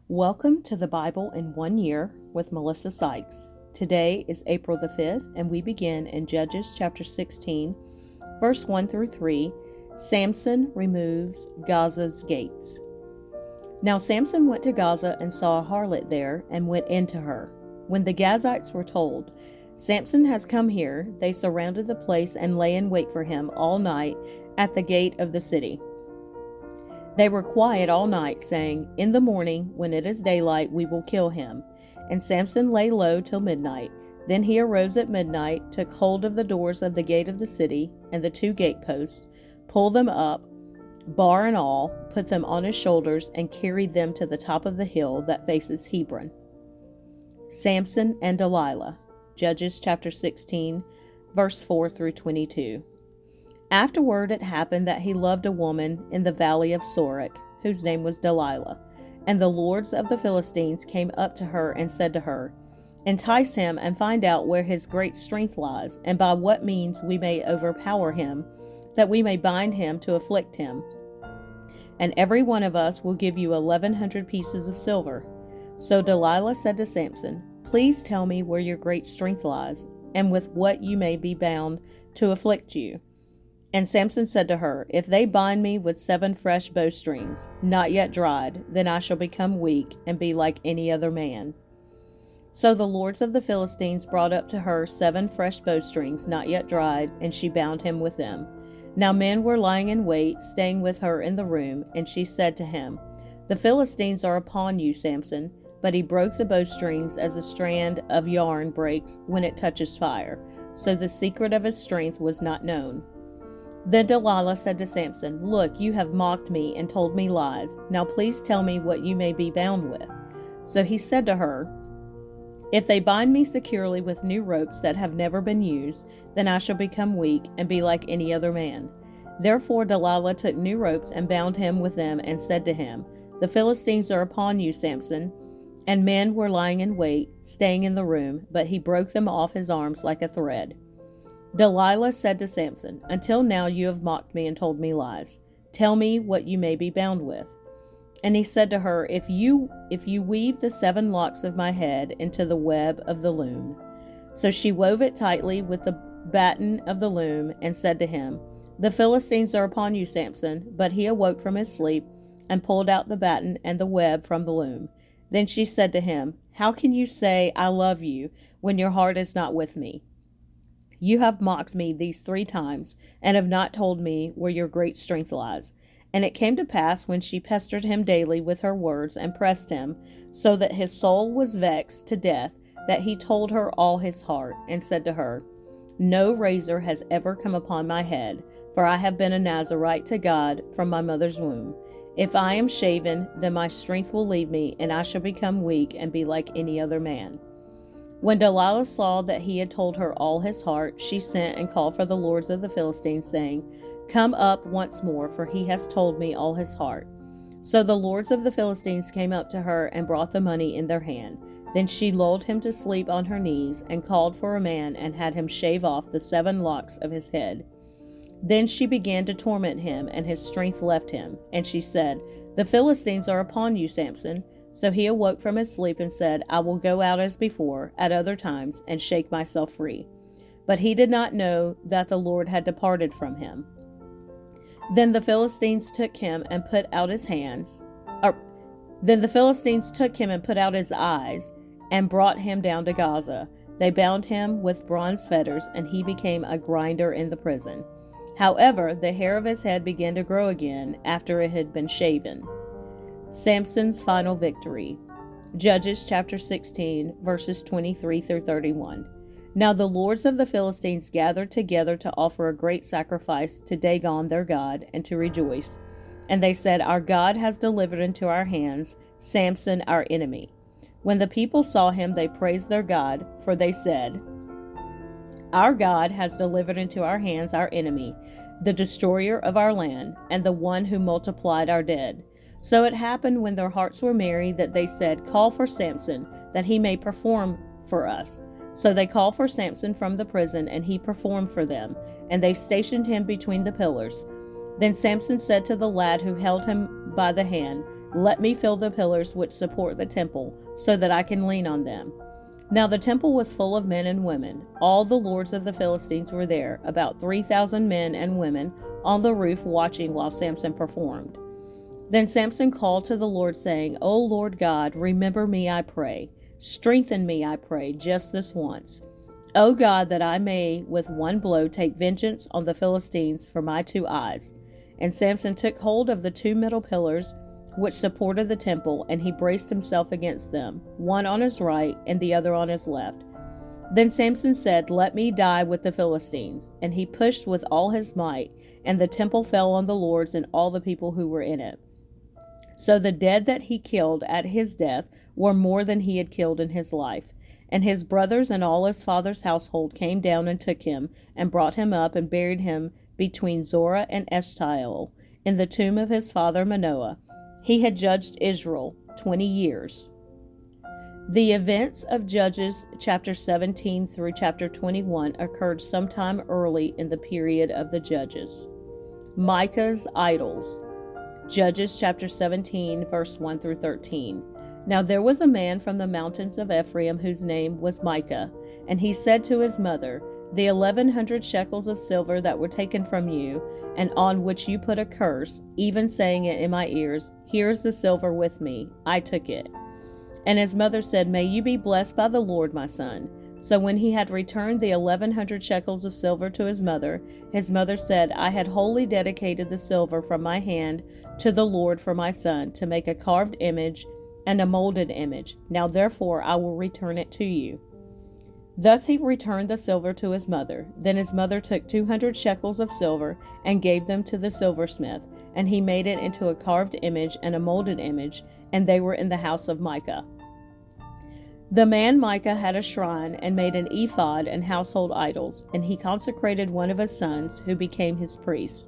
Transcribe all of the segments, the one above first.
Welcome to the Bible in 1 Year with Melissa Sykes. Today is April the 5th, and we begin in Judges chapter 16, verse 1 through 3. Samson removes Gaza's gates. Now Samson went to Gaza and saw a harlot there and went into her. When the Gazites were told, "Samson has come here," they surrounded the place and lay in wait for him all night at the gate of the city. They were quiet all night, saying, "In the morning, when it is daylight, we will kill him." And Samson lay low till midnight. Then he arose at midnight, took hold of the doors of the gate of the city and the two gateposts, pulled them up, bar and all, put them on his shoulders, and carried them to the top of the hill that faces Hebron. Samson and Delilah. Judges chapter 16, verse 4 through 22. Afterward it happened that he loved a woman in the valley of Sorek, whose name was Delilah. And the lords of the Philistines came up to her and said to her, "Entice him and find out where his great strength lies, and by what means we may overpower him, that we may bind him to afflict him. And every one of us will give you 1,100 pieces of silver." So Delilah said to Samson, "Please tell me where your great strength lies, and with what you may be bound to afflict you." And Samson said to her, "If they bind me with 7 fresh bowstrings, not yet dried, then I shall become weak and be like any other man." So the lords of the Philistines brought up to her 7 fresh bowstrings, not yet dried, and she bound him with them. Now men were lying in wait, staying with her in the room, and she said to him, "The Philistines are upon you, Samson." But he broke the bowstrings as a strand of yarn breaks when it touches fire. So the secret of his strength was not known. Then Delilah said to Samson, "Look, you have mocked me and told me lies. Now please tell me what you may be bound with." So he said to her, "If they bind me securely with new ropes that have never been used, then I shall become weak and be like any other man." Therefore Delilah took new ropes and bound him with them and said to him, "The Philistines are upon you, Samson." And men were lying in wait, staying in the room, but he broke them off his arms like a thread. Delilah said to Samson, "Until now you have mocked me and told me lies. Tell me what you may be bound with." And he said to her, If you weave the 7 locks of my head into the web of the loom." So she wove it tightly with the batten of the loom and said to him, "The Philistines are upon you, Samson." But he awoke from his sleep and pulled out the batten and the web from the loom. Then she said to him, "How can you say, 'I love you,' when your heart is not with me? You have mocked me these 3 times, and have not told me where your great strength lies." And it came to pass, when she pestered him daily with her words and pressed him, so that his soul was vexed to death, that he told her all his heart, and said to her, "No razor has ever come upon my head, for I have been a Nazarite to God from my mother's womb. If I am shaven, then my strength will leave me, and I shall become weak and be like any other man." When Delilah saw that he had told her all his heart, she sent and called for the lords of the Philistines, saying, "Come up once more, for he has told me all his heart." So the lords of the Philistines came up to her and brought the money in their hand. Then she lulled him to sleep on her knees, and called for a man and had him shave off the 7 locks of his head. Then she began to torment him, and his strength left him. And she said, "The Philistines are upon you, Samson." So he awoke from his sleep and said, "I will go out as before, at other times, and shake myself free." But he did not know that the Lord had departed from him. Then the Philistines took him and put out his eyes, and brought him down to Gaza. They bound him with bronze fetters, and he became a grinder in the prison. However, the hair of his head began to grow again after it had been shaven. Samson's final victory. Judges chapter 16, verses 23 through 31. Now the lords of the Philistines gathered together to offer a great sacrifice to Dagon their god, and to rejoice. And they said, "Our God has delivered into our hands Samson our enemy." When the people saw him, they praised their God, for they said, "Our God has delivered into our hands our enemy, the destroyer of our land, and the one who multiplied our dead." So it happened, when their hearts were merry, that they said, "Call for Samson, that he may perform for us." So they called for Samson from the prison, and he performed for them, and they stationed him between the pillars. Then Samson said to the lad who held him by the hand, Let me fill the pillars which support the temple, so that I can lean on them." Now the temple was full of men and women. All the lords of the Philistines were there, about 3,000 men and women, on the roof watching while Samson performed. Then Samson called to the Lord, saying, "O Lord God, remember me, I pray. Strengthen me, I pray, just this once. O God, that I may with one blow take vengeance on the Philistines for my 2 eyes." And Samson took hold of the 2 middle pillars which supported the temple, and he braced himself against them, one on his right and the other on his left. Then Samson said, "Let me die with the Philistines." And he pushed with all his might, and the temple fell on the lords and all the people who were in it. So the dead that he killed at his death were more than he had killed in his life. And his brothers and all his father's household came down and took him, and brought him up and buried him between Zorah and Eshtaol, in the tomb of his father Manoah. He had judged Israel 20 years. The events of Judges chapter 17 through chapter 21 occurred sometime early in the period of the Judges. Micah's idols. Judges chapter 17, verse 1 through 13. Now there was a man from the mountains of Ephraim whose name was Micah, and he said to his mother, "The 1,100 shekels of silver that were taken from you, and on which you put a curse, even saying it in my ears, here is the silver with me, I took it." And his mother said, "May you be blessed by the Lord, my son." So when he had returned the 1,100 shekels of silver to his mother said, "I had wholly dedicated the silver from my hand to the Lord for my son, to make a carved image and a molded image. Now therefore I will return it to you." Thus he returned the silver to his mother. Then his mother took 200 shekels of silver and gave them to the silversmith, and he made it into a carved image and a molded image, and they were in the house of Micah. The man Micah had a shrine and made an ephod and household idols, and he consecrated one of his sons, who became his priest.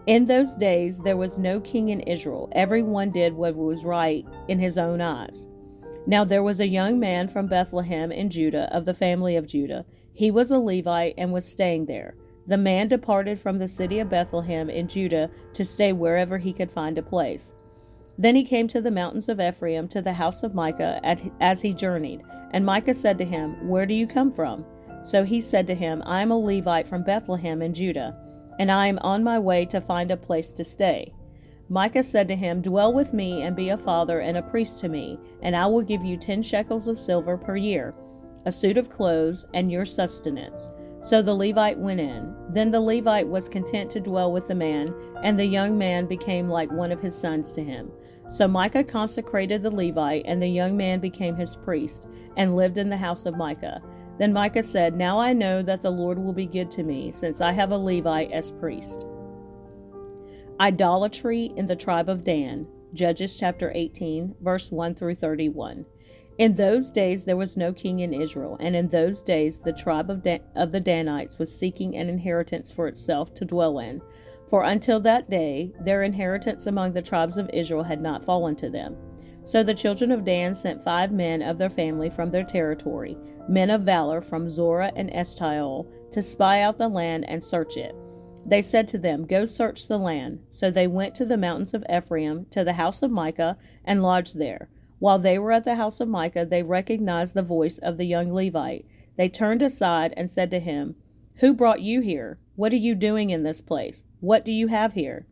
In those days there was no king in Israel. Everyone did what was right in his own eyes. Now there was a young man from Bethlehem in Judah, of the family of Judah. He was a Levite and was staying there. The man departed from the city of Bethlehem in Judah to stay wherever he could find a place. Then he came to the mountains of Ephraim, to the house of Micah, as he journeyed. And Micah said to him, "Where do you come from?" So he said to him, "I am a Levite from Bethlehem in Judah, and I am on my way to find a place to stay." Micah said to him, "Dwell with me and be a father and a priest to me, and I will give you 10 shekels of silver per year, a suit of clothes, and your sustenance." So the Levite went in. Then the Levite was content to dwell with the man, and the young man became like one of his sons to him. So Micah consecrated the Levite, and the young man became his priest, and lived in the house of Micah. Then Micah said, "Now I know that the Lord will be good to me, since I have a Levite as priest." Idolatry in the tribe of Dan. Judges chapter 18, verse 1 through 31. In those days there was no king in Israel, and in those days the tribe of the Danites was seeking an inheritance for itself to dwell in. For until that day their inheritance among the tribes of Israel had not fallen to them. So the children of Dan sent 5 men of their family from their territory, men of valor from Zorah and Eshtaol, to spy out the land and search it. They said to them, "Go search the land." So they went to the mountains of Ephraim, to the house of Micah, and lodged there. While they were at the house of Micah, they recognized the voice of the young Levite. They turned aside and said to him, "Who brought you here? What are you doing in this place? What do you have here?"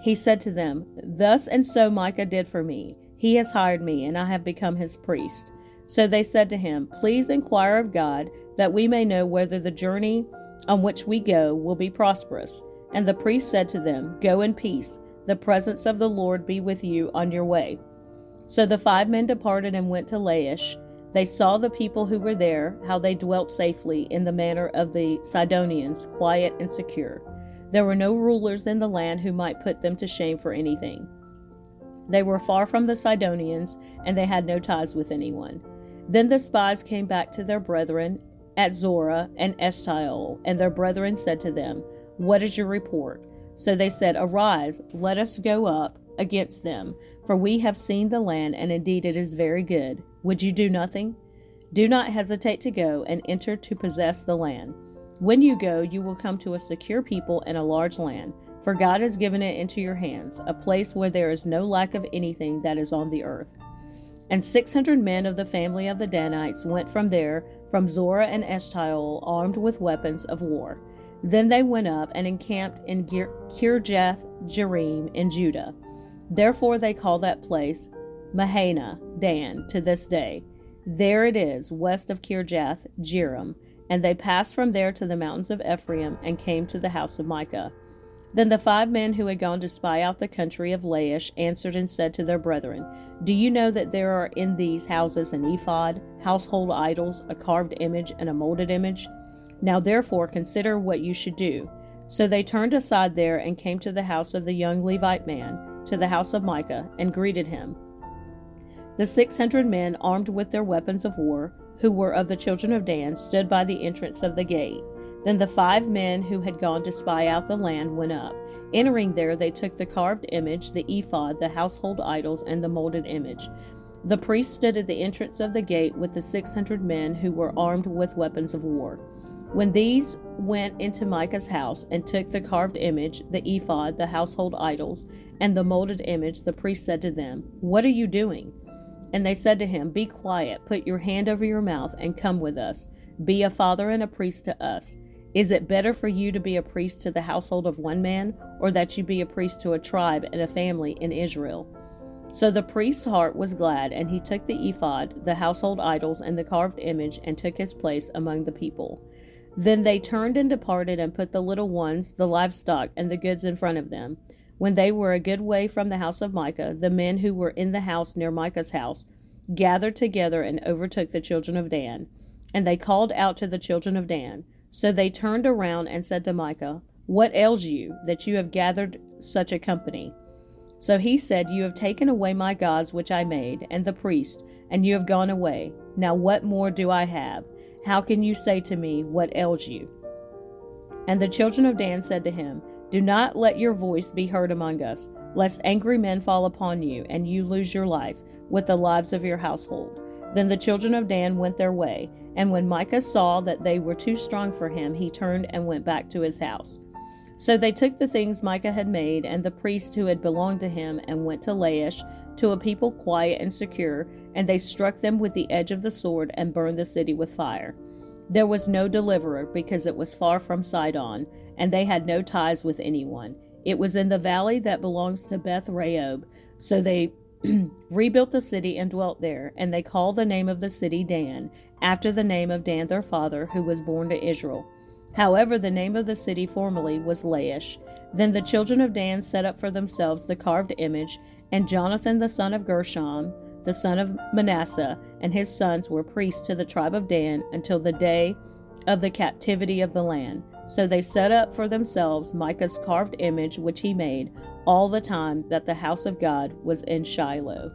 He said to them, "Thus and so Micah did for me. He has hired me, and I have become his priest." So they said to him, "Please inquire of God, that we may know whether the journey on which we go will be prosperous." And the priest said to them, "Go in peace. The presence of the Lord be with you on your way." So the 5 men departed and went to Laish. They saw the people who were there, how they dwelt safely in the manner of the Sidonians, quiet and secure. There were no rulers in the land who might put them to shame for anything. They were far from the Sidonians, and they had no ties with anyone. Then the spies came back to their brethren at Zorah and Eshtaol, and their brethren said to them, "What is your report?" So they said, "Arise, let us go up against them, for we have seen the land, and indeed it is very good. Would you do nothing? Do not hesitate to go and enter to possess the land. When you go, you will come to a secure people and a large land, for God has given it into your hands, a place where there is no lack of anything that is on the earth. And 600 men of the family of the Danites went from there, from Zorah and Eshtaol, armed with weapons of war. Then they went up and encamped in Kirjath-jearim in Judah. Therefore they call that place Mahana Dan to this day. There it is, west of Kirjath-jearim. And they passed from there to the mountains of Ephraim and came to the house of Micah. Then the 5 men who had gone to spy out the country of Laish answered and said to their brethren, Do you know that there are in these houses an ephod, household idols, a carved image, and a molded image? Now therefore consider what you should do. So they turned aside there and came to the house of the young Levite man, to the house of Micah, and greeted him. The 600 men, armed with their weapons of war, who were of the children of Dan, stood by the entrance of the gate. Then the 5 men who had gone to spy out the land went up. Entering there, they took the carved image, the ephod, the household idols, and the molded image. The priest stood at the entrance of the gate with the 600 men who were armed with weapons of war. When these went into Micah's house and took the carved image, the ephod, the household idols, and the molded image, the priest said to them, What are you doing? And they said to him, Be quiet, put your hand over your mouth, and come with us. Be a father and a priest to us. Is it better for you to be a priest to the household of one man, or that you be a priest to a tribe and a family in Israel? So the priest's heart was glad, and he took the ephod, the household idols, and the carved image, and took his place among the people. Then they turned and departed, and put the little ones, the livestock, and the goods in front of them. When they were a good way from the house of Micah, the men who were in the house near Micah's house gathered together and overtook the children of Dan. And they called out to the children of Dan. So they turned around and said to Micah, What ails you, that you have gathered such a company? So he said, You have taken away my gods which I made, and the priest, and you have gone away. Now what more do I have? How can you say to me, What ails you? And the children of Dan said to him, Do not let your voice be heard among us, lest angry men fall upon you, and you lose your life, with the lives of your household. Then the children of Dan went their way, and when Micah saw that they were too strong for him, he turned and went back to his house. So they took the things Micah had made, and the priests who had belonged to him, and went to Laish, to a people quiet and secure, and they struck them with the edge of the sword, and burned the city with fire. There was no deliverer, because it was far from Sidon, and they had no ties with anyone. It was in the valley that belongs to Beth Rehob. So they rebuilt the city and dwelt there, and they called the name of the city Dan, after the name of Dan their father, who was born to Israel. However, the name of the city formerly was Laish. Then the children of Dan set up for themselves the carved image, and Jonathan the son of Gershom, the son of Manasseh, and his sons were priests to the tribe of Dan until the day of the captivity of the land. So they set up for themselves Micah's carved image which he made, all the time that the house of God was in Shiloh.